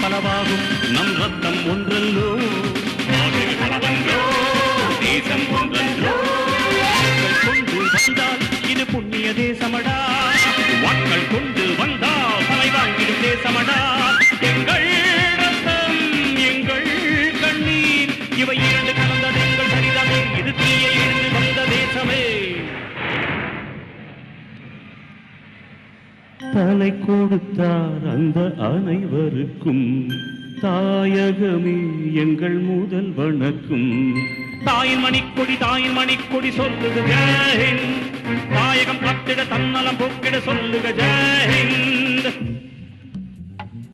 பலவாகும் நம் ரத்தம் ஒன்றல்லோ தேசம் ஒன்றல்லோ கொண்டு வந்தால் இது புண்ணிய தேசமடா மக்கள் கொண்டு வந்தால் தலை வாங்கிடும் தேசமடா எங்கள் ரத்தம் எங்கள் கண்ணீர் இவை இரண்டு கலந்தது எங்கள் சரிதமே இது தீயை இருந்து வந்த தேசமே தலை கொடுத்தார் அந்த அனைவருக்கும் தாயகமே எங்கள் முதல் வணக்கம் தாயின் மணிக்கொடி சொல்லுக ஜெய் ஹிந்த் தாயகம் காத்திட தன்னலம் போக்கிட சொல்லுக ஜெய் ஹிந்த்